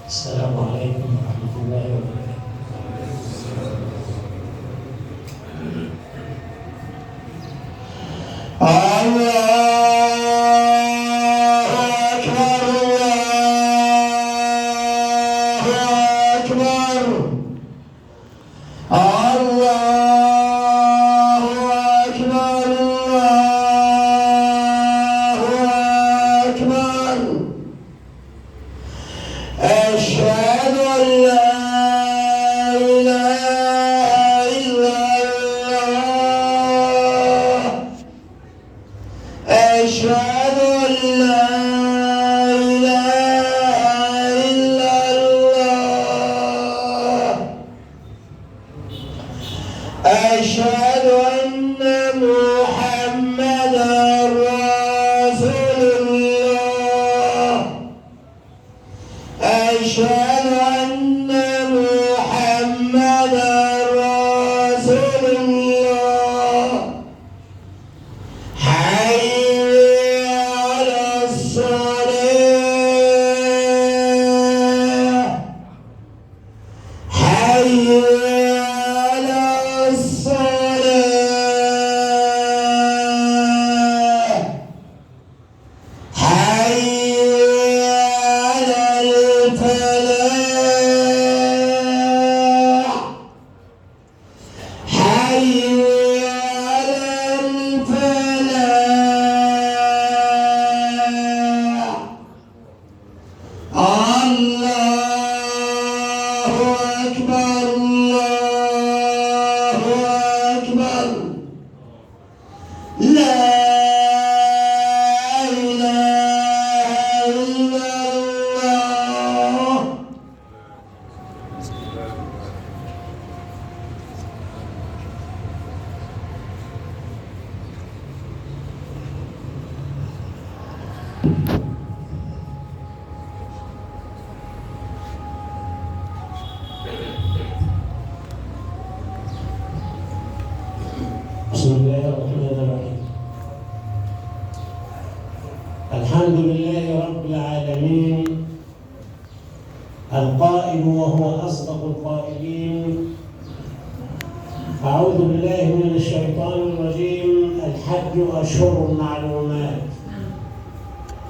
السلام عليكم ورحمة الله وبركاته. بسم الله الرحمن الرحيم. الحمد لله رب العالمين القائل وهو أصدق القائلين. أعوذ بالله من الشيطان الرجيم. الحج أشهر معلومات،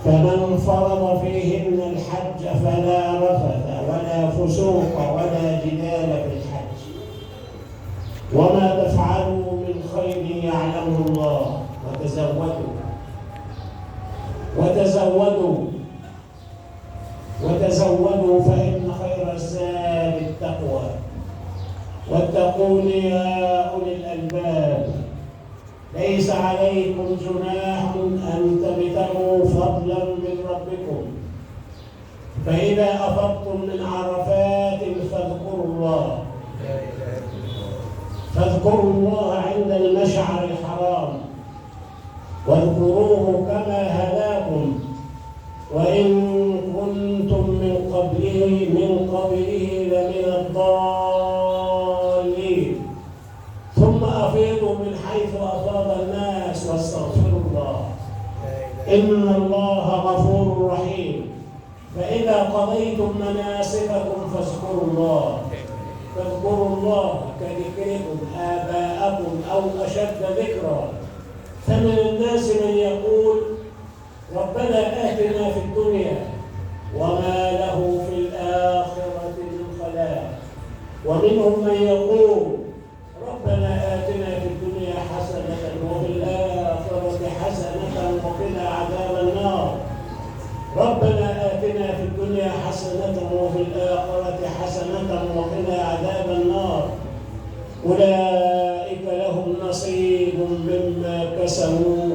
فمن فرض فيهن الحج فلا رفث ولا فسوق ولا جدال في الحج، وما تفعلوا من خير يعلمه الله. وتزودوا فإن خير الزاد التقوى، واتقون يا أولي الألباب. ليس عليكم جناح أن تبتغوا فضلا من ربكم، فإذا أفضتم من عرفات فاذكروا الله عند المشعر الحرام، واذكروه كما هداكم وإن كنتم من قبله لمن الضالين. ثم أفيضوا من حيث أفاض الناس واستغفروا الله، إن الله غفور رحيم. فإذا قضيتم مناسككم فاذكروا الله كذكركم آباءكم أو أشد ذكرا. فمن الناس من يقول ربنا آتنا في الدنيا وما له في الآخرة من خلاق، ومنهم من يقول ربنا آتنا في الدنيا حسنة وفي الآخرة حسنة وقنا عذاب النار. ربنا آتنا في الدنيا حسنة وفي الآخرة حسنة وقنا عذاب النار. أولئك لهم نصيب مما كسبوا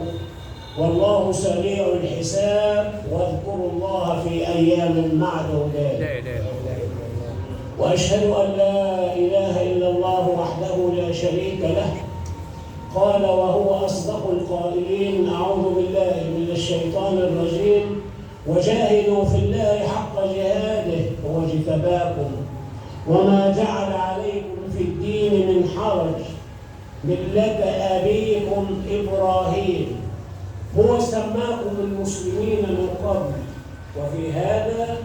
والله سريع الحساب. واذكروا الله في أيام معدودات. وأشهد أن لا إله إلا الله وحده لا شريك له. قال وهو أصدق القائلين. أعوذ بالله من الشيطان الرجيم. وجاهدوا في الله حق جهاده هو اجتباكم وما جعل عليكم في الدين من حرج ملة أبيكم إبراهيم هو سماكم المسلمين من قبل وفي هذا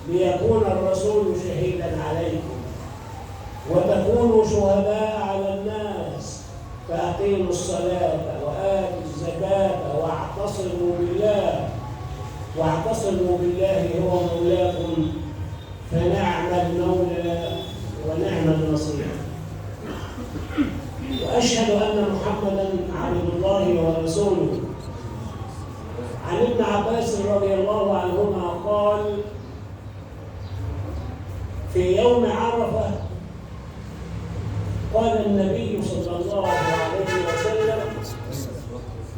ليكون الرسول شهيدا عليكم وتكونوا شهداء على الناس فأقيموا الصلاة وآتوا الزكاة واعتصموا بالله هو مولاكم فنعم المولى ونعم النصير. وأشهد أن محمدًا عبد الله ورسوله. عن ابن عباس رضي الله عنهما قال: في يوم عرفة قال النبي صلى الله عليه وسلم: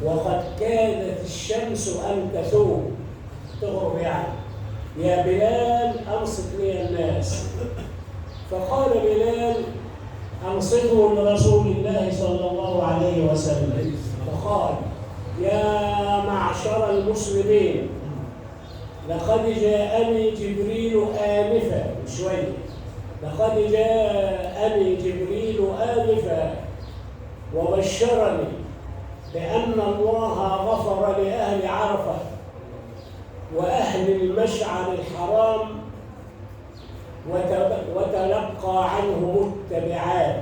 وقد كادت الشمس أن تغرب يا بلال أنصت لي الناس. فقال بلال: أنصتوا لرسول الله صلى الله عليه وسلم. فقال: يا معشر المسلمين، لقد جاءني جبريل آنفا وبشرني بأن الله غفر لأهل عرفة وأهل المشعر الحرام وتلقى عنهم التبعات.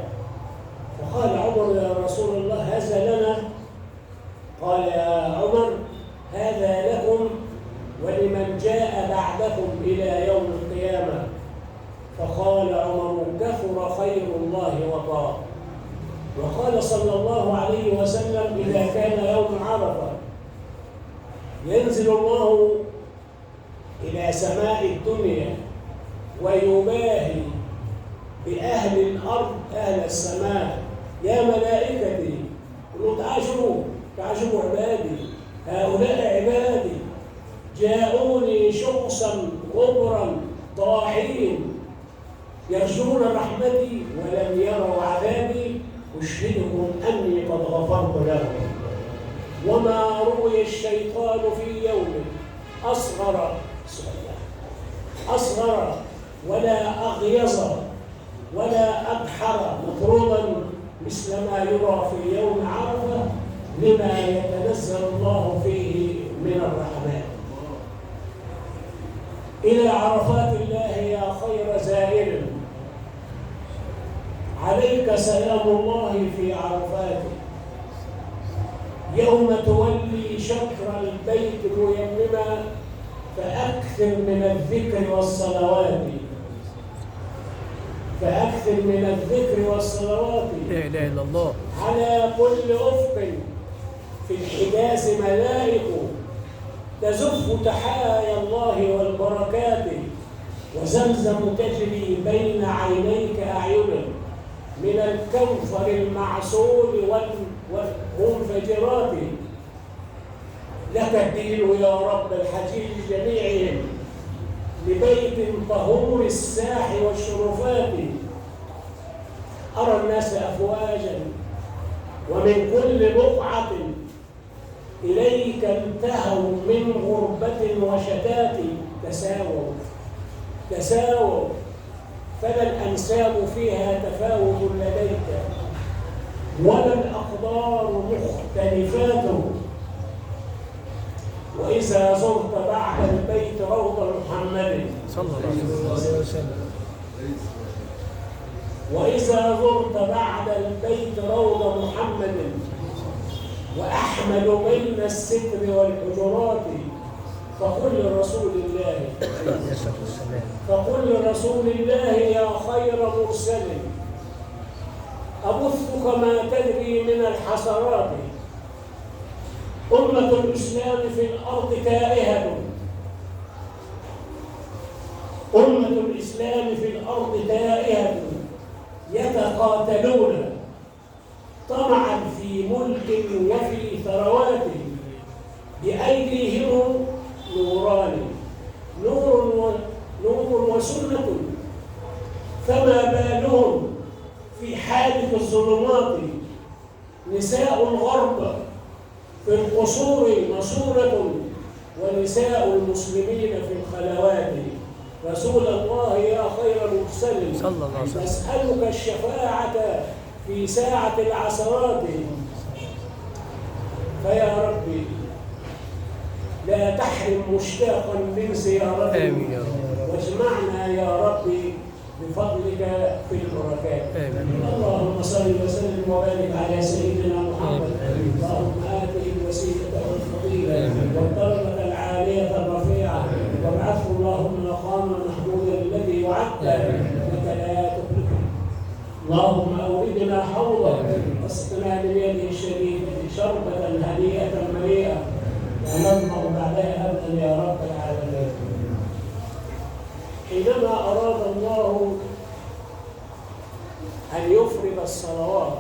فقال عمر: يا رسول الله هذا لنا؟ قال: يا عمر هذا لكم ولمن جاء بعدكم إلى يوم القيامة. فقال عمر: كثر خير الله وطاب. وقال صلى الله عليه وسلم: إذا كان يوم عرفة ينزل الله إلى سماء الدنيا ويباهي بأهل الأرض أهل السماء: يا ملائكتي، قلوا تعجبوا عبادي، هؤلاء عبادي جاءوني شخصا غبرا ضاحين يرجون رحمتي ولم يروا عذابي، أشهدكم أني قد غفرت لهم. وما روي الشيطان في يوم أصغر ولا أغيظ ولا أبحر مطرودا مثل ما يرى في يوم عرفة لما يتنزل الله فيه من الرحمات. إلى عرفات الله يا خير زائر، عليك سلام الله في عرفاته، يوم تولي شطر البيت ميمما فأكثر من الذكر والصلوات لا إله إلا الله. على كل أفق في الحجاز ملائك تزف تحايا الله والبركات، وزمزم تجري بين عينيك أعينا من الكوثر المعصور والمنفجرات. لك الدين يا رب الحجيج جميعهم، لبيت طهور الساح والشرفات. أرى الناس أفواجا ومن كل بقعة إليك انتهوا من غربة وشتات. تساووا فلا الأنساب فيها تفاوت لديك ولا الأقدار مختلفات. وإذا زرت بعد البيت روض محمد صلى الله عليه وسلم، وإذا زرت بعد البيت روض محمد وأحمد بين الستر والحجرات، فقل لرسول الله يا خير مرسل أبثك ما تدري من الحسرات. أمة الإسلام في الأرض تائهة يتقاتلون طمعا في ملك وفي ثروات، بأيديهم نوران، نور وسنة، فما بالهم في حادث الظلمات. نساء الغرب في القصور مصورة ونساء المسلمين في الخلوات. رسول الله يا خير مرسل صلى الله عليه وسلم، نسألك الشفاعة في ساعة العثرات. فيا ربي لا تحرم مشتاقا من زيارته، آمين يا رب. واجمعنا يا ربي بفضلك في البركات. اللهم صل وسلم وبارك على سيدنا محمد. اللهم آته الوسيلة والفضيلة والدرجة العالية الرفيعة، وابعثه اللهم مقاما محمودا الذي وعدته انك لا تخلفه. اللهم اوردنا حوضا واسقنا بيده الشريفة شربة هنيئة مريئة ونظمأ بعدها ابدا يا رب العالمين. حينما أراد الله أن يفرض الصلوات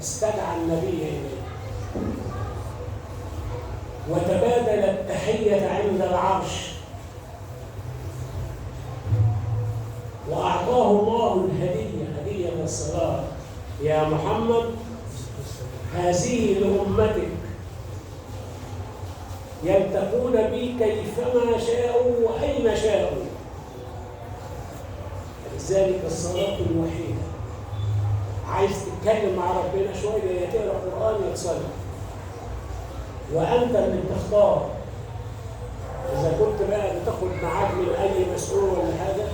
استدعى النبي إليه وتبادل التحية عند العرش، وأعطاه الله الهدية، هدية الصلاة. يا محمد هذه لأمتك يلتقون بي كيفما شاءوا وأين شاءوا. لذلك الصلاة الوحيدة. عايز تتكلم مع ربنا شوية، يا تقرأ قرآن يا تصلي، وأنت اللي بتختار. إذا كنت بقى بتاخد معاك من أي مسؤول ولا حاجة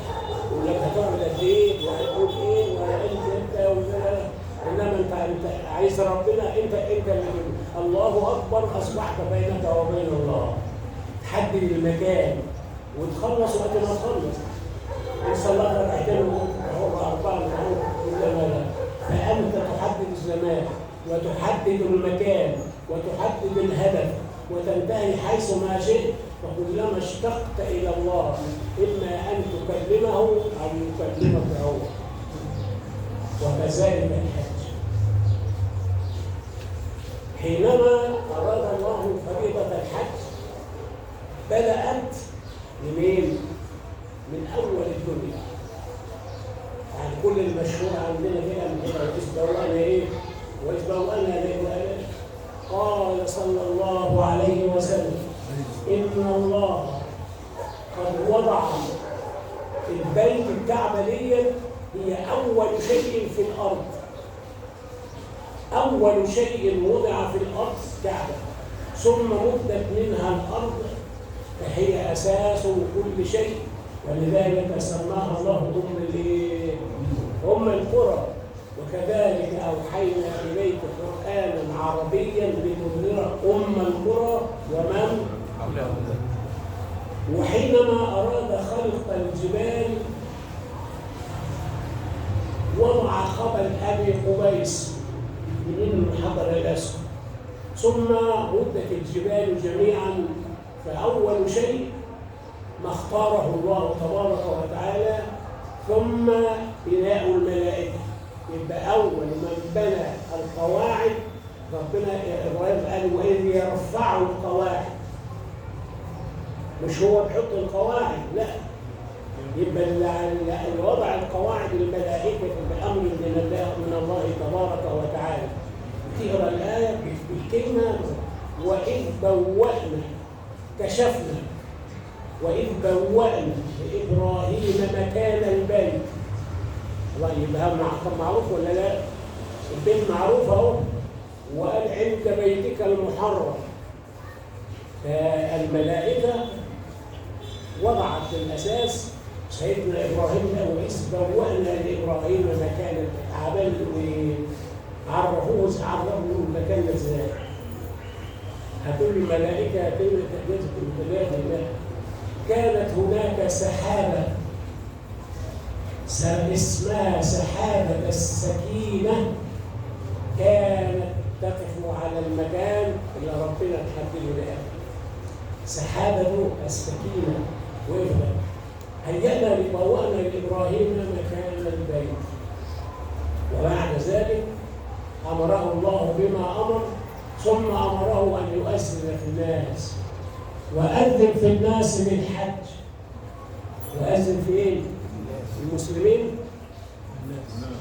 يقول لك هتعمل قد إيه وهتقول إيه وأنت ولا، إنما أنت عايز ربنا، أنت اللي الله أكبر أصبحت بينك وبين الله. تحدد المكان وتخلص وقت ما تخلص. إن صليت ركعتين وهو 4 إنما لا، فأنت تحدد الزمان وتحدد المكان وتحدد الهدف وتنتهي حيث ما شئت. فكلما اشتقت إلى الله إما أن تكلمه أو يكلمك هو. وكذلك الحج. حينما أراد الله فريضة الحج بدأت منين؟ من أول الدنيا. يعني كل المشهور عندنا كده من كده وإسبوعنا إيه؟ وإسبوعنا لإيه؟ قال صلى الله عليه وسلم: إن الله قد وضع البيت الكعبة دي هي أول شيء في الأرض. أول شيء وضع في الأرض كعبة، ثم مدت منها الأرض فهي أساس كل شيء، ولذلك سماها الله أم القرى. وكذلك أوحينا إليك قرآنا عربيا لتنذر أم القرى ومن حولها. وحينما أراد خلق الجبال وضع خبل أبي قبيس من الحجر الأسود، ثم مدت الجبال جميعا. فأول شيء ما اختاره الله تبارك وتعالى ثم بناء الملائكة. يبقى أول من بنى القواعد ربنا. إبراهيم قال: وإذ يرفع القواعد. مش هو بيحط القواعد، لا، يبقى اللي وضع القواعد الملائكة بأمر من الله تبارك وتعالى. تقرأ الآية بالكلمة: وإذ بوأنا، كشفنا، وإذ بوأنا لإبراهيم مكان البيت. الله، يبقى معروف ولا لا؟ البيت معروف أهو. وقال: عند بيتك المحرم. فالملائكة وضعت الأساس سيدنا إبراهيم. وإذ بوأنا لإبراهيم مكان عبال عرفوه المكان إزاي؟ هتقول الملائكة تجد الثلاثة. كانت هناك سحابة اسمها سحابة السكينة، كانت تقف على المكان اللي ربنا تحدده لها. سحابة السكينة وقفت. هيأنا لبوأنا لإبراهيم مكان البيت. وبعد ذلك أمره الله بما أمر، ثم أمره أن يؤذن في الناس. وأذن في الناس بالحج. وأذن فين؟ المسلمين؟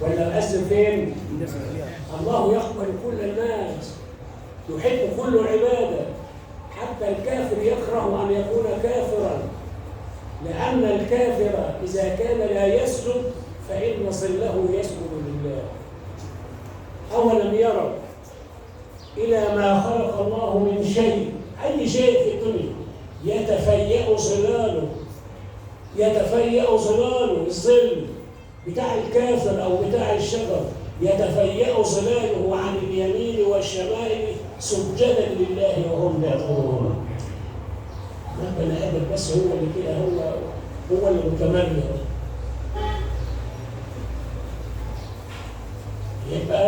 ولا أذن فين؟ الله يقبل كل الناس، يحب كل العبادة، حتى الكافر يكره أن يكون كافرا، لأن الكافر إذا كان لا يسجد فإن صله يسجد لله. أولم يروا إلى ما خلق الله من شيء، أي شيء في الدنيا، يتفيأ ظلاله يتفيأ ظلاله، الظل بتاع الكافر أو بتاع الشجر يتفيأ ظلاله عن اليمين والشمال سجدا لله وهم يدعون. ما بني آدم بس هو اللي كده، هو اللي متمرد. يبقى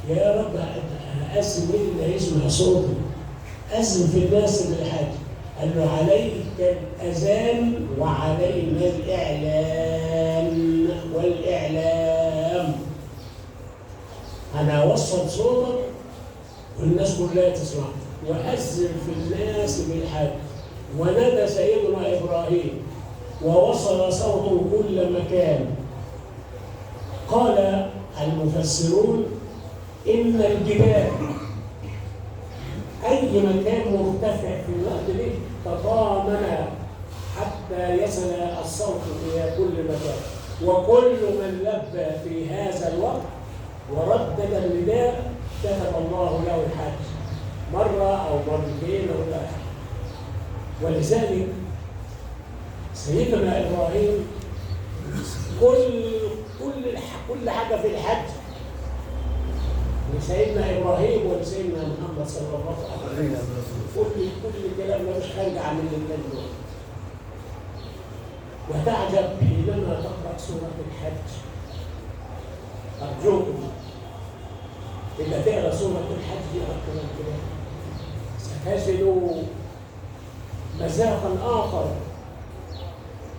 يا رب أقسم مين اللي هيسمع صوتي؟ أذن في الناس اللي حاجة. قال له عليك الأذان وعلينا الإعلان والإعلام. أنا أوصل صوتك والناس كلها تسمع، وأذن في الناس بالحج. ونادى سيدنا إبراهيم ووصل صوته كل مكان. قال المفسرون إن الجبال أي مكان مرتفع في الوقت ده تضامن حتى يصل الصوت إلى كل مكان، وكل من لبى في هذا الوقت وردد النداء كتب الله له الحج مرة أو مرتين أو لا. ولذلك سيدنا إبراهيم كل حاجة في الحج لسيدنا إبراهيم ولسيدنا محمد صلى الله عليه وسلم. كل كلام مش خارج عن الاثنين دول. وتعجب حينما تقرأ سورة الحج. أرجوكم إذا تقرأ سورة الحج أكثر كده ستجدوا مذاقا آخر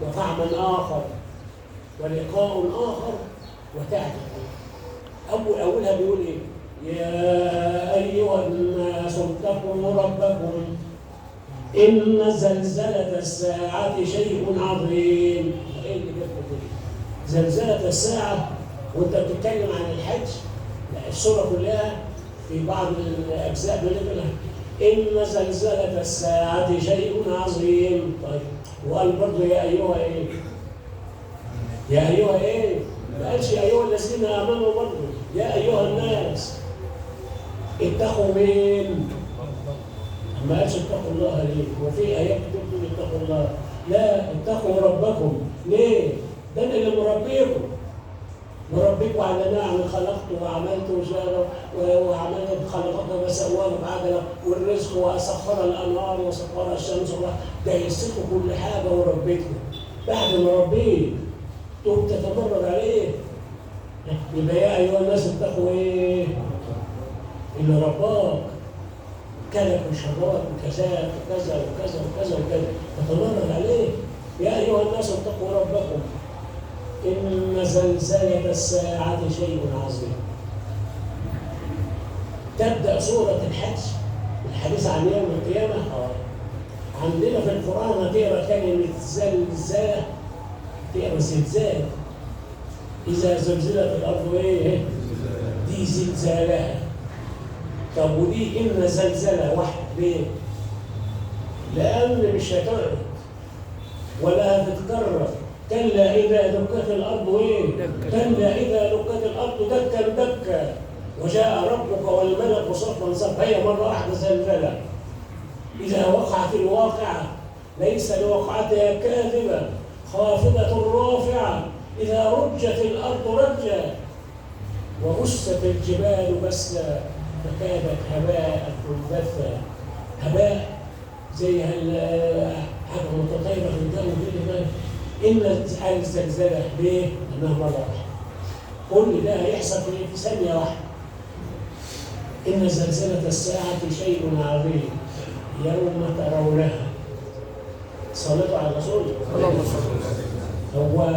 وطعما آخر ولقاء آخر وتعجب. أولها بيقول إيه؟ يا أيها الناس اتقوا ربكم إن زلزلة الساعة شيء عظيم. إيه اللي جابت زلزلة الساعة وأنت بتتكلم عن الحج؟ لا، السورة كلها في بعض الأجزاء بنقولها إن زلزلة الساعة شيء عظيم. طيب وقال برضه يا أيها إيه؟ يا أيها إيه؟ ما قالش يا أيها الذين آمنوا برضه، يا أيها الناس اتقوا مين؟ ما قالش اتقوا الله ليه؟ وفي آيات بتقول اتقوا الله، لا اتقوا ربكم، ليه؟ ده أنا اللي مربيكم على نعم خلقته وعملته وعملت خلقته وسواه بعدله والرزق وسخر الأنهار وسخر الشمس ده يسكوا كل حاجة وربيته. بعد ما ربيت تقوم تتمرد عليه. يبقى يا أيها الناس اتقوا إيه؟ اللي رباك كلك وشربك وكذا وكذا وكذا وكذا وكذا تتمرد عليه. يا أيها الناس اتقوا ربكم إن زلزلة الساعة شيء عظيم. تبدأ سورة الحج الحديث عن يوم القيامة. عندنا في القرآن هتقرا كلمة زلزلة، تقرا زلزال. إذا زلزلت الأرض إيه؟ دي زلزالها. طب ودي إن زلزلة واحد ليه؟ لأن مش هتقعد ولا هتتكرر. كلا إذا دكت الأرض إيه؟ كلا إذا دكت الأرض دكا دكا وجاء ربك والملك صفا صفا. هي مرة واحدة زلزلة. إذا وقعت الواقعة ليس لوقعتها كاذبة خافضة رافعة. إذا رجت الأرض رجا وبست الجبال بسا فكانت هباء منبثا. هباء زي حاجة متطايرة في الجو كده. إن الزلزلة ليه؟ لأنها مرة واحدة. كل ده هيحصل في ثانية واحدة. إن زلزلة الساعة شيء عظيم يوم ترونها. صلوا على الرسول. هو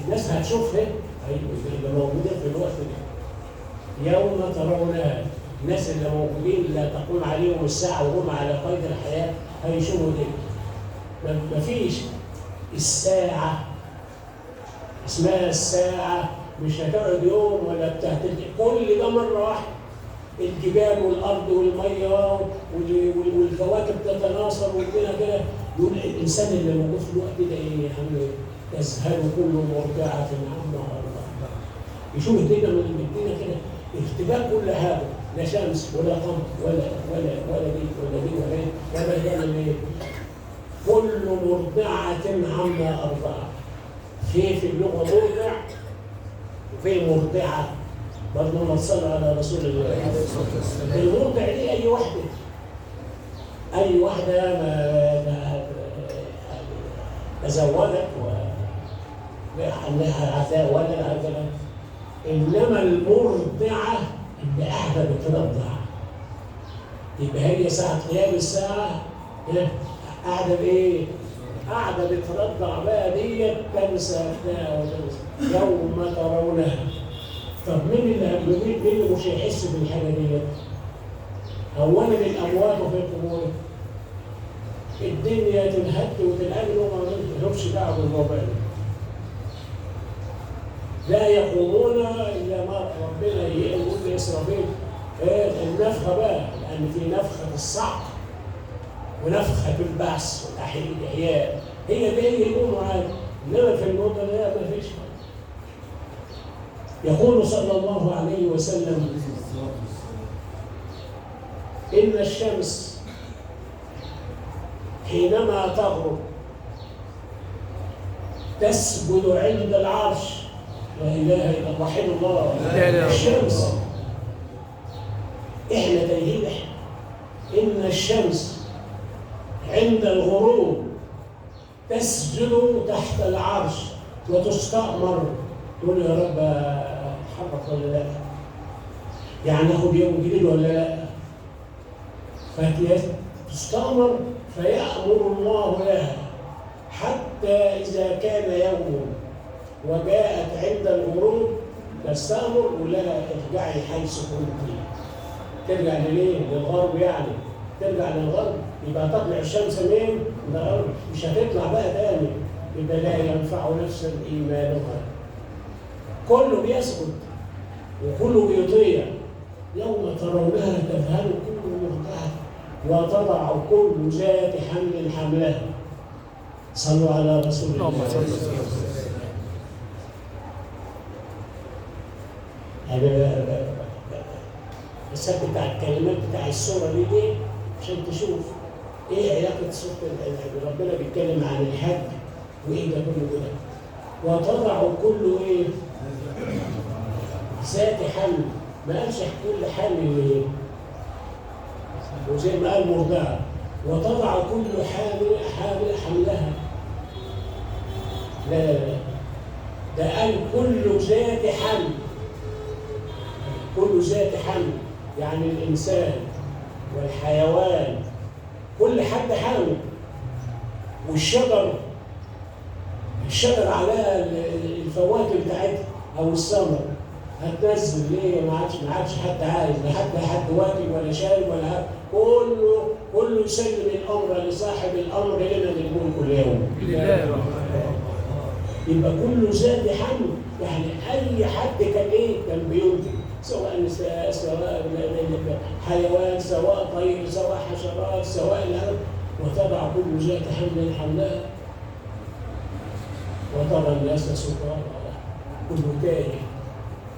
الناس هتشوفها اللي موجودين في الوقت ده. يوم ترونها، الناس اللي موجودين لا تقوم عليهم الساعة وهم على قيد الحياة هيشوفوا ده. مفيش الساعة اسمها الساعة، مش هتقعد يوم ولا بتاع. كل ده مرة واحدة. الجبال والأرض والمية والكواكب تتناثر والدنيا كده. يقول الإنسان اللي موجود في الوقت ده إيه؟ يذهل كل مرضعة عما أرضعت. يشوف الدنيا من الدنيا كده ارتباك كل حاجة، لا شمس ولا قمر ولا دي ولا دي ولا دي ولا يعمل إيه؟ كل مرضعة عما أرضعت. في اللغة مرضع وفي مرضعة، برضه ما تصلي على رسول الله. المرضع دي أي واحدة، أي واحدة ما تزوجت وعندها عداء ولا هكذا. إنما المرضعة اللي قاعدة بترضع، يبقى هي ساعة قيام الساعة قاعدة بإيه؟ قاعدة بترضع بقى ديت تنسى أبناء وتنسى يوم ترونها. طب مين اللي مش هيحس بالحاجة ديت؟ أولا الأموات وفي القبور. الدنيا تنهد وتنقل وما لهمش دعوة بالموضوع ده. لا يقومون إلا ما ربنا يقول لإسرافيل النفخة بقى، لأن في نفخة الصعق ونفخة البعث والإحياء، هي دي اللي يقوموا عادي. إنما في الموضوع ده ما فيش. يقول صلى الله عليه وسلم إن الشمس حينما تغرب تسجد عند العرش. لا إله إلا الله، وحيد الله. الشمس إحنا تايهين. إن الشمس عند الغروب تسجد تحت العرش وتستأمر. تقول يا رب اتحرك ولا لا؟ يعني اخد يوم جديد ولا لا؟ فتستأمر فيأمر الله لها حتى إذا كان يوم وجاءت عند الغروب تستأمر يقول لها ارجعي حيث كنت. ترجع لليه؟ للغرب يعني. ترجع للغرب يبقى تطلع الشمس منين؟ من الغرب، مش هتطلع بقى تاني. يبقى لا ينفع نفسا إيمانها. كله بيسكت وكله بيطيع. يوم ترونها تذهل كل مرضعة وتضع كل ذات حمل حملها. صلوا على رسول الله. هذا السبب بتاع الكلمات بتاع السورة دي عشان تشوف ايه علاقة سورة ربنا بيتكلم عن الحج وايه ده كله كده. وتضع كل ايه؟ ذات حمل. ما قالش كل حامل ايه؟ وزي ما قال مرضعة. وتضع كل حامل حملها. لا ده قال كل ذات حمل. كل ذات حمل يعني الإنسان والحيوان كل حد حامل. والشجر عليها الفواكه بتاعتها أو الثمر هتنزل ليه؟ ما عادش حد عايز، لا حد واكل ولا شارب ولا حد. كله يسلم الأمر لصاحب الأمر لنا الملك اليوم. يبقى كل ذات حمل يعني أي حد كان إيه؟ كان بينتج، سواء نساء سواء حيوان سواء طير سواء حشرات سواء الأرض. وتضع كل ذات حمل حملها وترى الناس سكارى. كله تايه،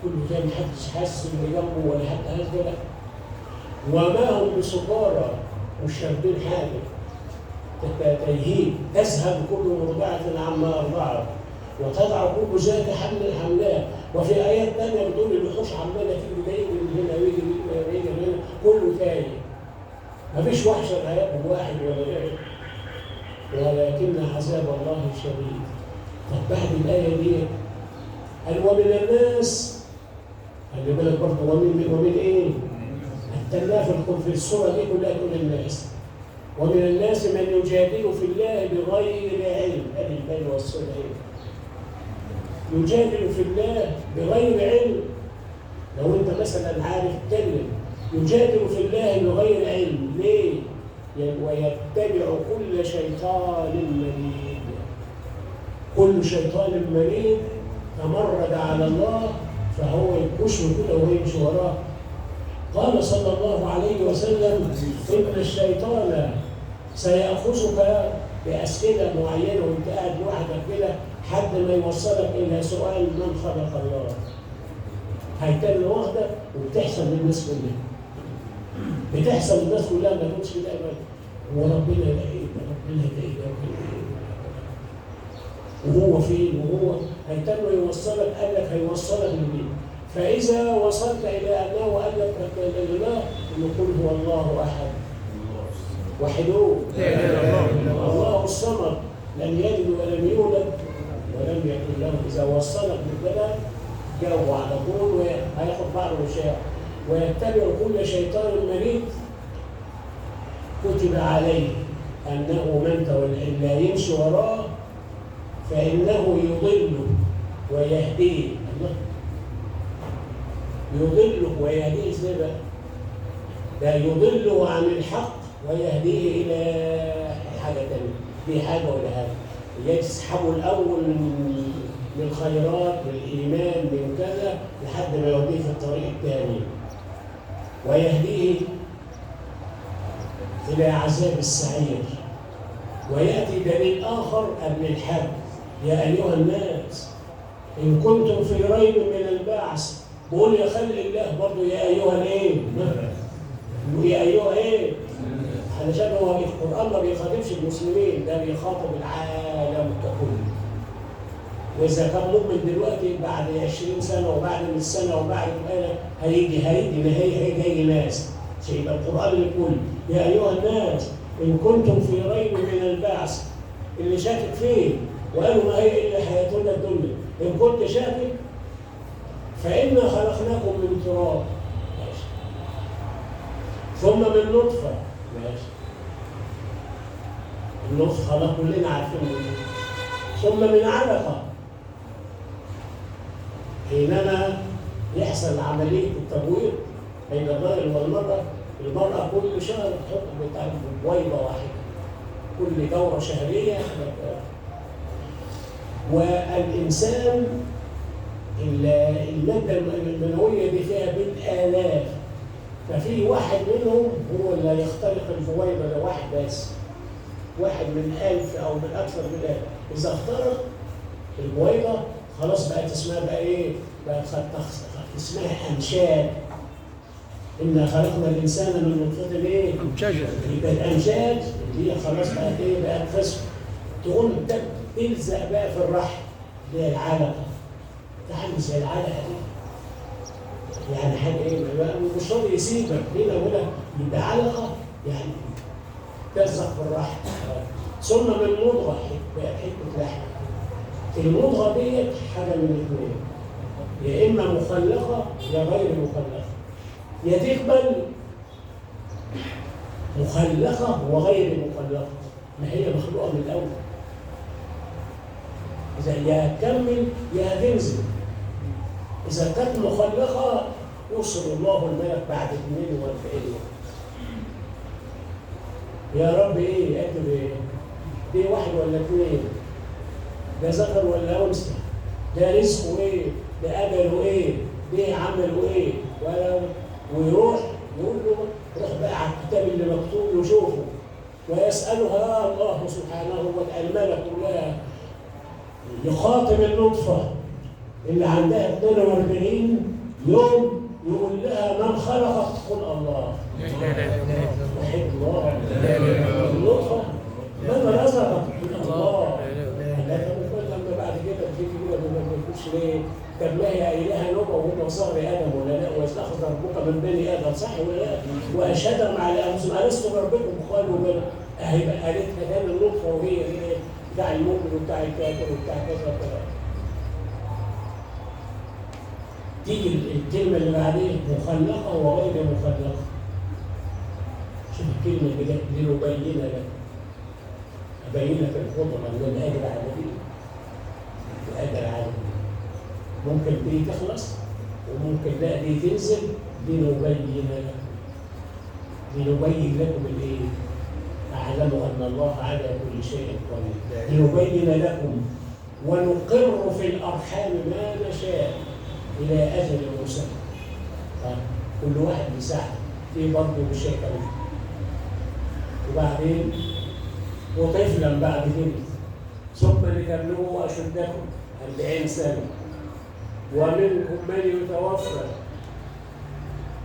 كله تايه، محدش حاسس اللي جنبه ولا حد حاسس كده. وما هم بسكارى مش شاربين حاجه. تايهين. تذهب كل مرضعة عما أرضعت وتضع كل ذات حمل حملها. وفي آيات ثانية بتقول الوحوش عمالة تيجي من هنا ويجي من هنا، كله تايه. مفيش وحشة هياكل واحد ولا غيره، ولكن عذاب الله شديد. طب بعد الآية دي قال ومن الناس، خلي بالك برضه ومن إيه؟ التنافر في السورة دي كلها تقول الناس. ومن الناس من يجادل في الله بغير علم. هذه البين والسنة يجادل في الله بغير علم. لو انت مثلا عارف تكلم يجادل في الله بغير علم. ليه؟ ويتبع كل شيطان مريد. كل شيطان مريد تمرد على الله فهو يكشه كده ويمشي وراه. قال صلى الله عليه وسلم إن الشيطان سيأخذك بأسئلة معينة وانت قاعد لوحدك كده حد ما يوصلك إلى سؤال من خلق الله. هيتم واخدك وبتحصل للناس كلها. بتحصل للناس كلها ما تقولش كده أبدا. وربنا يلاقيه، ربنا يلاقيه وهو فين؟ وهو هيتم يوصلك، قال لك هيوصلك لمين؟ فإذا وصلت إلى أنه قال لك الإله، نقول هو الله أحد وحدوه الله الصمد لم يلد ولم يولد ولم يكن له. إذا وصلك لكده جاوب على طول، وهياخد بعض الأشياء ويتبع كل شيطان مريد كتب عليه أنه من تولى لا يمشي وراه فإنه يضله ويهديه. يضله ويهديه ازاي بقى؟ ده يضله عن الحق ويهديه إلى حاجة تانية، دي حاجة ولا حاجة. يسحبه الأول من الخيرات والإيمان من كذا لحد ما يوديه في الطريق الثاني، ويهديه إلى عذاب السعير. ويأتي دليل آخر قبل الحد: يا أيها الناس إن كنتم في ريب من البعث. بقول يا خلق الله برضه يا أيها الإيه؟ يا أيها إيه؟ علشان هو القرآن ما بيخاطبش المسلمين، ده بيخاطب العالم ككل. وإذا كان مؤمن دلوقتي بعد 20 سنة وبعد 100 سنة وبعد كده هيجي ناس. يبقى القرآن يقول يا أيها الناس إن كنتم في ريب من البعث، اللي شاكك فيه وقالوا ما هي إلا حياتنا الدنيا، إن كنت شاكك فإنا خلقناكم من تراب ماشي، ثم من نطفة ماشي، النطفة خلق كلنا عارفين، ثم من علقة حينما يحصل عملية التبويض بين الرجل والمرأة. المرأة كل شهر تحط بويضة واحدة، كل دورة شهرية. والإنسان المادة المنوية دي فيها بالآلاف، ففي واحد منهم هو اللي يخترق البويضة، ده واحد بس، واحد من 1000 أو من أكثر من 1000. إذا اخترق البويضة خلاص بقت اسمها بقى إيه؟ بقت اسمها أمشاج. إنا خلقنا الإنسان من نطفة إيه؟ أمشاجا. يبقى الأمشاج اللي هي خلاص بقت إيه؟ بقت خصم. تقوم تلزق بقى في الرحم اللي هي العلقة. تعمل زي العلقة دي. يعني حاجة إيه؟ مش راضي يسيبك هنا ولا، يبقى علقة يعني تلزق في الرحم. ثم من مضغة بقت حتة لحم. المضغة ديت حاجة من الاثنين، يا إما مخلقة يا غير مخلقة، يا تقبل مخلقة وغير مخلقة، ما هي مخلوقة من الأول. إذا يا هتكمل يا هتنزل. إذا كانت مخلقة يرسل الله الملك بعد 42 يوم. يا رب إيه؟ أكتب إيه؟ دي واحد ولا اثنين؟ ده ذكر ولا أنثى؟ ده رزقه إيه؟ ده أجله إيه؟ ده عمله إيه؟ ويروح يقول له روح بقى على الكتاب اللي مكتوب له شوفه، ويسألها الله سبحانه وتعالى. الملك كلها يخاطب النطفة اللي عندها 42 يوم، يقول لها من خلقك؟ تقول الله. وحيد الله. النطفة من رزقك؟ تقول الله. لما بعد كده تيجي كده ما تقولش ليه؟ طب ما هي قايلها نبأ وهم صغر آدم ولا لا؟ واستخرج ربك من بني آدم، صح ولا لا؟ وأشهدهم على أنفسهم ألست بربكم؟ قالوا بلى. هيبقى قالتها كان النطفة وهي بتاع المؤمن وبتاع الكافر وبتاع كذا وكذا. تيجي الكلمة اللي بعدين مخلقة وغير مخلقة. شوف الكلمة اللي جت لنبين لك، أبين لك القدرة اللي أنا قادر على دي وقادر على دي. ممكن دي تخلص وممكن لا دي تنزل. لنبين لكم الايه؟ اعلموا ان الله على كل شيء قدير. لنبين لكم ونقر في الارحام ما نشاء الى اجل مسمى. كل واحد بيساعد في برضه بشيء كمان. وبعدين وطفلا بعد كده ثم لتبلغوا اشدكم 40 سنه ومنكم من يتوفى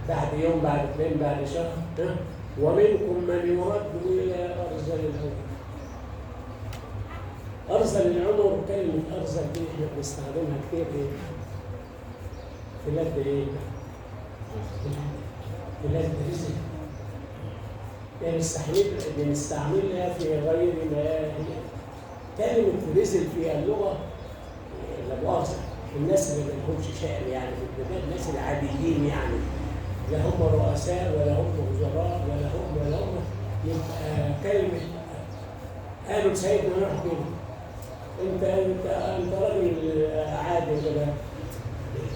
بعد يوم بعد اثنين بعد شهر ومنكم من يرد إلى أرذل العمر. أرذل العمر، كلمة أرذل دي إحنا بنستخدمها كتير إيه؟ في بلاد إيه؟ في بلاد رزق. بنستعملها في غير ما هي. كلمة رزق في اللغة لا مؤاخذة الناس اللي ما لهمش شأن يعني في البلاد، الناس العاديين يعني، لا هم رؤساء ولا هم وزراء ولا هم يبقى كلمة قالوا سيدنا نوح كده انت راجل عادي ولا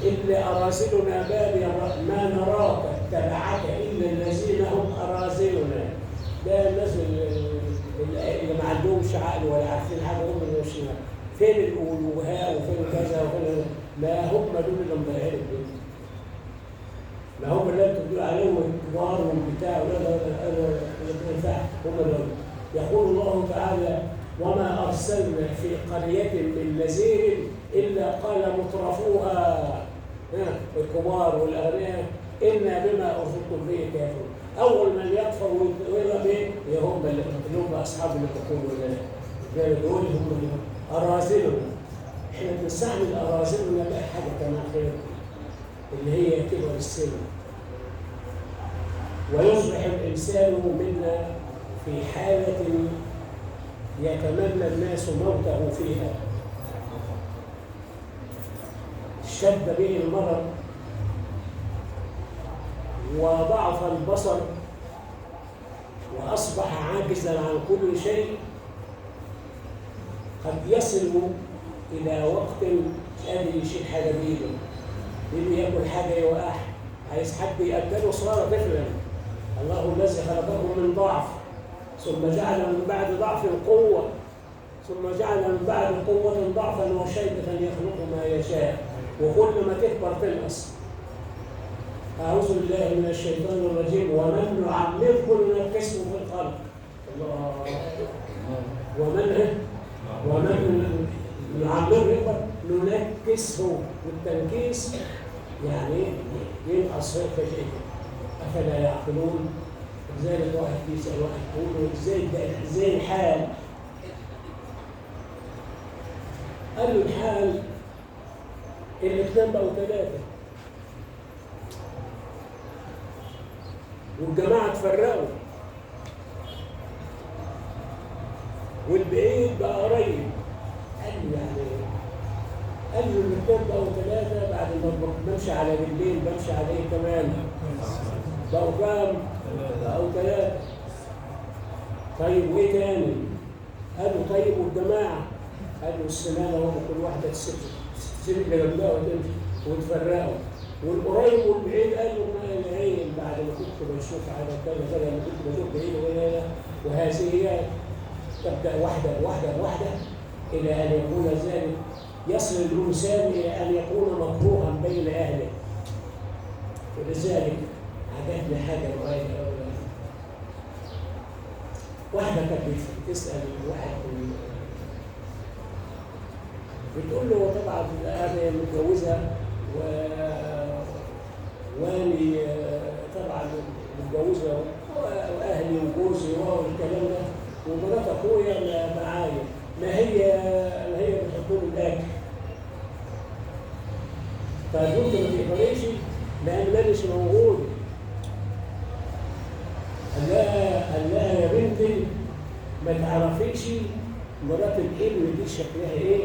إلا أراسلنا بادي ما نراك اتبعك إلا الذين هم أراسلنا. ده الناس اللي ما عندهمش عقل ولا عارفين حاجة، هم اللي ماشيين فين الألوهاء وفين كذا وفين، ما هم دول اللي مضيعين الدنيا، ما هم اللي انتوا بتقولوا عليهم الكبار والبتاع ولا ينفع، هم دول. يقول الله تعالى: وما أرسلنا في قرية من نذير إلا قال مترفوها الكبار والأغنياء إنا بما أرسلتم به كافرون. أول من يكفر ويضرب إيه؟ هم اللي هم أصحاب الحكم ولا دول هم أراسلنا. إحنا بنستعمل أراسلنا بقى حاجة كمان خير اللي هي كبر السن. ويصبح الإنسان منا في حالة يتمنى الناس موته فيها. اشتد به المرض وضعف البصر وأصبح عاجزا عن كل شيء. قد يصل إلى وقت مش قادر يشيل حاجة بإيده، بإيده ياكل حاجة يوقعها، عايز حد يأكله صار طفلا. الله الذي خلقكم من ضعف ثم جعل من بعد ضعف قوة ثم جعل من بعد قوة ضعفا وشيبة يخلق ما يشاء، وكل ما تكبر تنقص. أعوذ بالله من الشيطان الرجيم. ومن نعمره ننكسه في الخلق. الله. ومن نعمره ننكسه، والتنكيس يعني ينقص في شيء. أفلا يعقلون؟ لذلك واحد يسأل واحد يقول ازاي الحال؟ قال له الحال الاثنين بقوا ثلاثة والجماعة اتفرقوا والبعيد بقى قريب. قال له الاثنين بقوا ثلاثة بعد ما بمشي على بالليل بمشي عليه كمان بقوا كام؟ بقوا ثلاثة. طيب وايه تاني؟ قال له طيب والجماعة؟ قال له السنانة هم كل واحدة تسيب اللي جنبها وتمشي وتفرقوا. والقريب والبعيد قال له ما العين بعد ما كنت بشوف على كذا لما كنت بشوف بعيد وهنا وهذه هي تبدأ واحدة بواحدة إلى أن يكون ذلك يصل الإنسان إلى أن يكون مكروها بين أهله. ولذلك عجبني حاجة معينة أولا. واحدة كانت بتسأل واحد بتقول له طبعا أنا متجوزة وأني طبعا متجوزة وأهلي وجوزي والكلام ده ومرات أخويا معايا، ما هي بتحطوا لي الأكل. فقلت ما تقبليش لأن مانيش موجود. قال لها يا بنتي ما تعرفيش مرات الابن دي شكلها ايه؟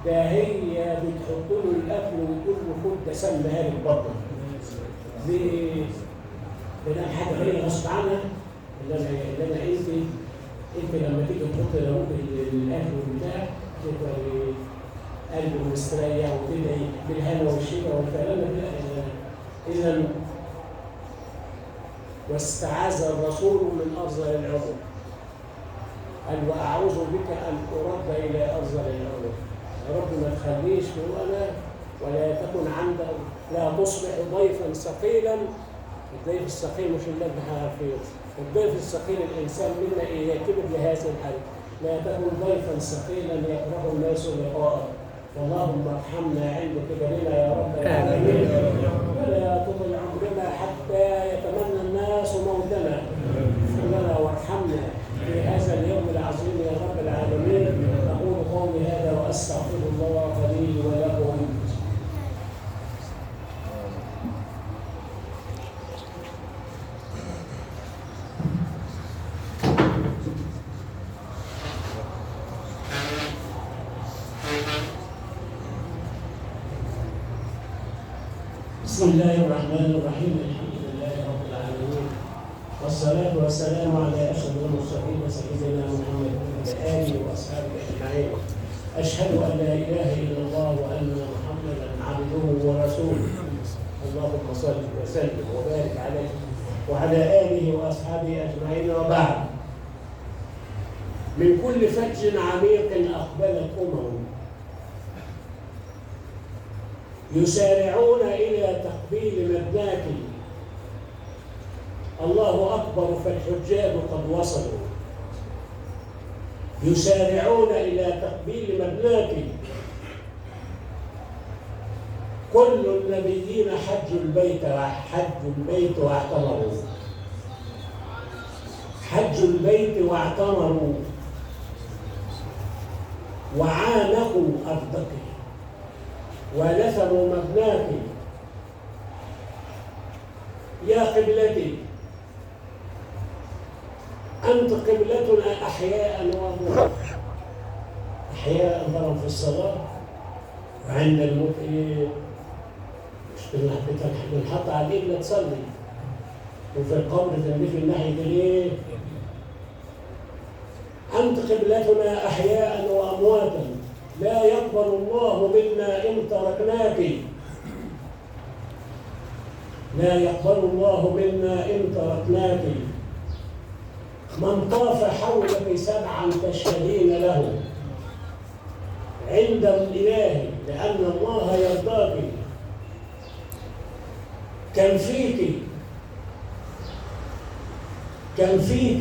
ده هي بتحط له الاكل وتقول له خد ده سمها لك بطنك. ليه؟ ده حاجه غير غصب عنها. انما انت لما تيجي تحط له الاكل والبتاع تبقى قلبه مستريح وتدعي بالهنا والشفا والكلام ده. اذا واستعاذ الرسول من أرذل العمر. قال وأعوذ بك أن أرد إلى أرذل العمر. يا رب ما تخليش وأنا ولا تكن عندك، لا تصبح ضيفا ثقيلا. الضيف الثقيل مش اللي احنا عارفينه، الضيف الثقيل الإنسان منا إذا كبر لهذا الحد. لا تكن ضيفا ثقيلا يكره الناس لقاءك. اللهم ارحمنا عند كبرنا يا رب العالمين، ولا تطل عمرنا حتى يتمنى الناس موتنا. لنا وارحمنا في هذا اليوم العظيم يا رب العالمين. أقول قولي هذا وأستغفر الله لي ولكم. بسم الله الرحمن الرحيم. الحمد لله رب العالمين، والصلاة والسلام على أشرف المرسلين سيدنا محمد وعلى آله وأصحابه أجمعين. أشهد أن لا إله إلا الله وأن محمدا عبده ورسوله. اللهم صل وسلم وبارك عليه وعلى آله وأصحابه أجمعين. وبعد، من كل فج عميق أقبلت يسارعون إلى تقبيل مبناك. الله أكبر فالحجاج قد وصلوا. يسارعون إلى تقبيل مبناك. كل النبيين حجوا البيت واعتمروا. حجوا البيت واعتمروا وعانقوا أرضك ونثروا مبناك. يا قبلتي أنت قبلتنا أحياء وأموات. أحياء ضرب في الصلاة، وعند الموت مش بنحط على القبلة تصلي، وفي القبر تنبيه الناحية ليه؟ أنت قبلتنا أحياء وأمواتا، لا يقبل الله منا إن تركناك. لا يقبل الله منا إن تركناك. من طاف حولك سبعا تشهدين له عند الإله لأن الله يرضاك. كم فيك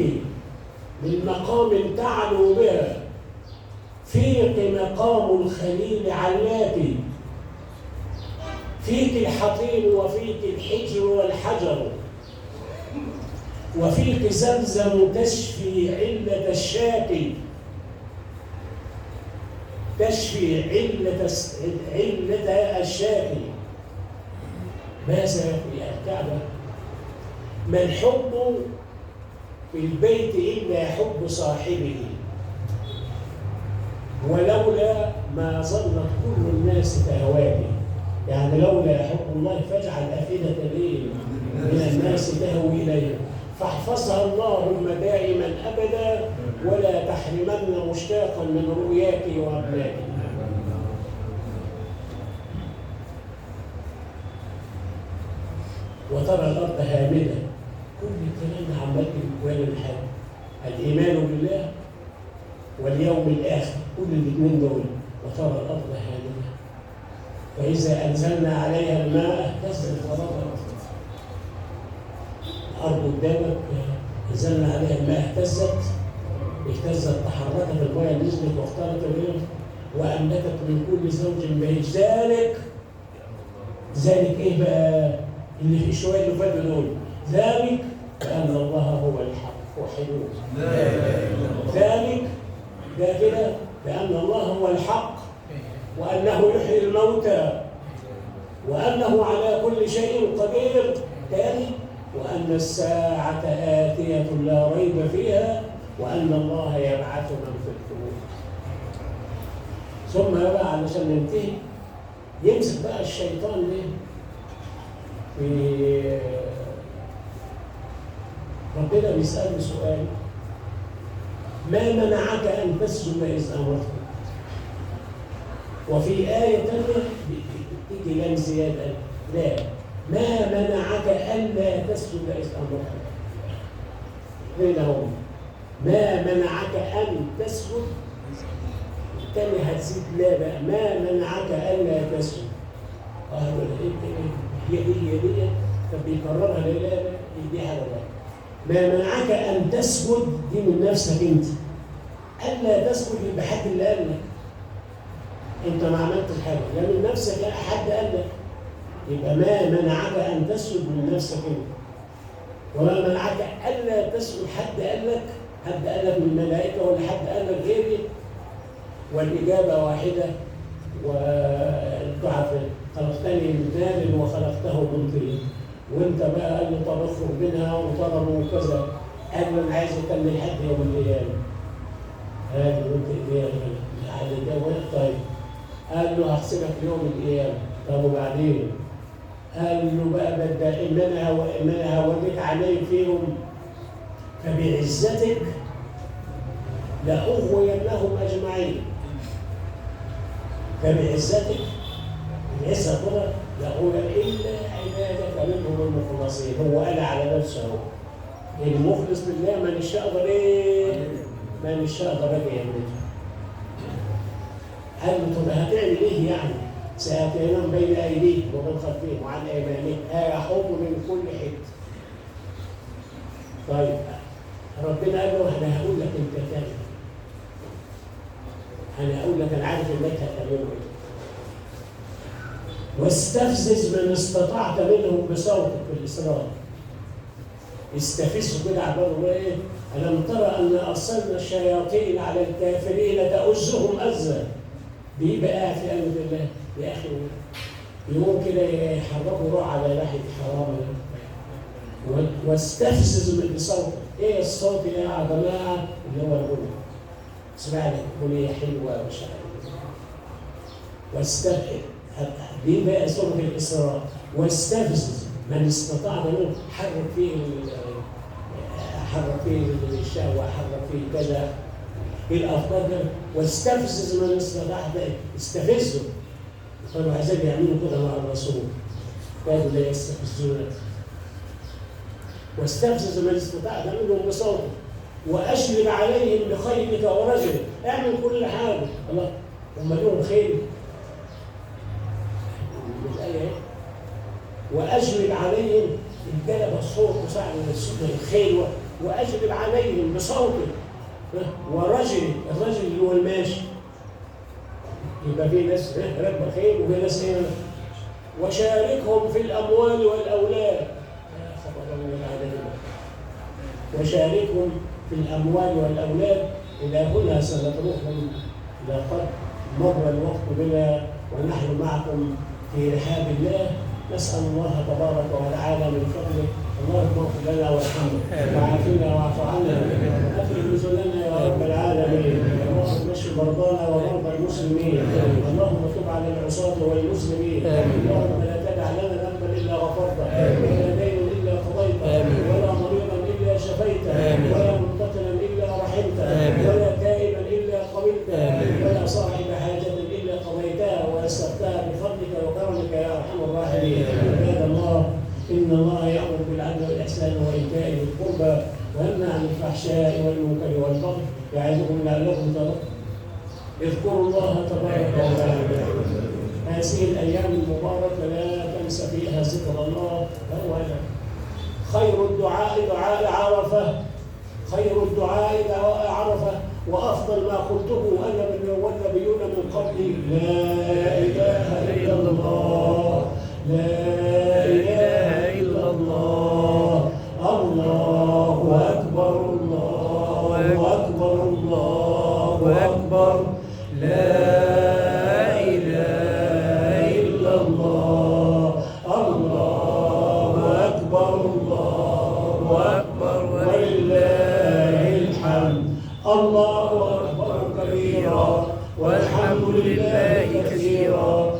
من مقام تعلو بها، فيك مقام الخليل علاك. فيك الحطيم وفيك الحجر والحجر، وفيك زمزم تشفي علة الشاكي. تشفي علة الشاكي. ماذا في الكعبة؟ ما الحب في البيت إلا حب صاحبه، ولولا ما ظلت كل الناس تهواني. يعني لولا حب الله فاجعل أفئدة من الناس تهوي إليه، فاحفظها اللهم دائما أبدا، ولا تحرمن مشتاقا من رؤياك وأبناك. وترى الأرض هامدة. كل الكلام عمال بيقول الحاجة الإيمان بالله واليوم الآخر، كل الاثنين دول. وترى الأرض هامدة فإذا أنزلنا عليها الماء اهتزت خضرت. الأرض قدامك أنزلنا عليها الماء اهتزت تحركت، الماء نزلت واختلطت بهم وأنبتت من كل زوج بهيج. ذلك إيه بقى اللي في شوية اللي فاتوا دول؟ ذلك بأن الله هو الحق وحدوه. ذلك ده كده بأن الله هو الحق، وأنه يحيي الموتى، وأنه على كل شيء قدير. تاني، وأن الساعة آتية لا ريب فيها، وأن الله يبعث من في القبور. ثم بقى علشان ننتهي يمسك بقى الشيطان ليه؟ ربنا بيسأله سؤال: ما منعك أن تسجد إذ أمرتك؟ وفي آية ثانية تيجي لام زيادة، لا، ما منعك ألا تسجد إذ أمرتك. بينهم ما منعك أن تسجد، الثانية هتزيد لا بقى، ما منعك ألا تسجد. قالوا هي دي طب بيكررها لا يديها ولا. ما منعك أن تسجد دي من نفسك أنت، ألا تسجد يبقى حد اللي قال لك. أنت ما عملتش حاجة، لا من نفسك لا حد قال لك، يبقى ما منعك أن تسجد من نفسك أنت. وما منعك الا تسجد؟ حد قال لك من الملائكه ولا حد قال لك غيري؟ والاجابه واحده. وانت عارف خلقتني من نار وخلقته من طين. وانت بقى قال له طب اخرج منها وطلبوا كذا. قال له انا عايز اكمل لحد يوم القيامه. قال له انت ايه يعني ده؟ طيب. قال له هحسبك يوم القيامه. طب وبعدين؟ قال له بقى بدأ إن أنا هوريك عمايل فيهم فبعزتك لأغوينهم أجمعين. فبعزتك العزة كده لأغوين إلا عبادك منهم المخلصين. هو قال على نفسه المخلص بالله من يقدر إيه؟ من يقدر أجي يملكه. قال له طب هتعمل إيه يعني؟ سيأتينهم بين أيديهم ومن خلفهم وعن أيمانهم هيحوموا من كل حتة. طيب ربنا قال له أنا هقول لك أنت كذا. أنا هقول لك أنا عارف إنك هتعمله إيه. واستفزز من استطعت منهم بصوتك في الإسراء. استفزوا كده عباد الله إيه؟ ألم ترى أن أرسلنا الشياطين على الكافرين تؤزهم أزا. دي بقى في أمر الله يا أخي. يقوم كده يحركوا روح على ناحية حرام. واستفزز من بصوتك. إيه الصوت يا جماعة؟ اللي هو الغنى. اسمع لك أغنية حلوة مش عارف. واستفزز دي بقى سورة الإسراء. واستفزز من استطاع منهم. حرك فيه الشهوة، حرك فيه كذا. الأفكار ده. واستفزز من استطاع استفزوا. كانوا عايزين يعملوا كده مع الرسول. كانوا لا يستفزونك. واستفزز من استطاع منهم بصوتك وأشرب عليهم بخيلك ورجلك. اعمل كل حاجة. الله هم لهم خيل. الآية وأجلب عليهم الجلب الصوت وساعد الخيل وأجلب عليهم بصوتك ورجل. الرجل اللي هو الماشي. يبقى في ناس راكبه خيل وفي ناس هنا. وشاركهم في الأموال والأولاد. وشاركهم في الأموال والأولاد. إلى هنا سنتركهم. لقد مر الوقت بنا ونحن معكم في رحاب الله. نسأل الله تبارك وتعالى من فضله اللهم اغفر لنا وارحمنا وعافنا واعف عنا اكرم نزلنا يا رب العالمين. اللهم اشف مرضانا ومرضى المسلمين. اللهم تب على العصاة والمسلمين. اللهم لا تدع لنا ذنبا الا غفرته ولا دين الا قضيته ولا مريضا الا شفيته ولا منتقلا الا رحمته ولا تائبا الا قبلته ولا صاحب حاجة الا قضيتها ويسرتها بفضلك وكرمك يا ارحم الراحمين. عباد الله إن الله يأمر بالعدل والإحسان وإيتاء ذي القربى وينهى عن الفحشاء والمنكر والبغي يعظكم لعلكم تذكرون. اذكروا الله تبارك وتعالى. هذه الأيام المباركة لا تنس فيها ذكر الله. فهو خير الدعاء دعاء عرفة. خير الدعاء دعاء عرفة. وأفضل ما قلته أنا والنبيون من قبلي لا إله إلا الله. لا إله إلا الله. الله أكبر. الله أكبر. الله أكبر. لا إله إلا الله. الله أكبر. الله أكبر ولله الحمد. الله أكبر كبيرا والحمد لله كثيرا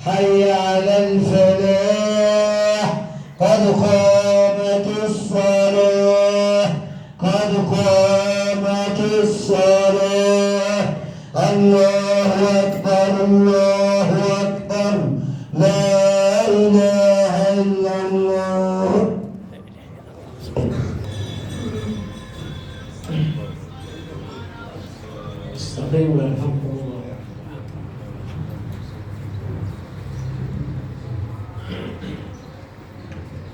حي على الفلاح قد قامت الصلاة قد قامت الصلاة الله أكبر الله أكبر لا إله إلا الله. استقيموا يرحمكم الله.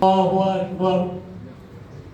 الله أكبر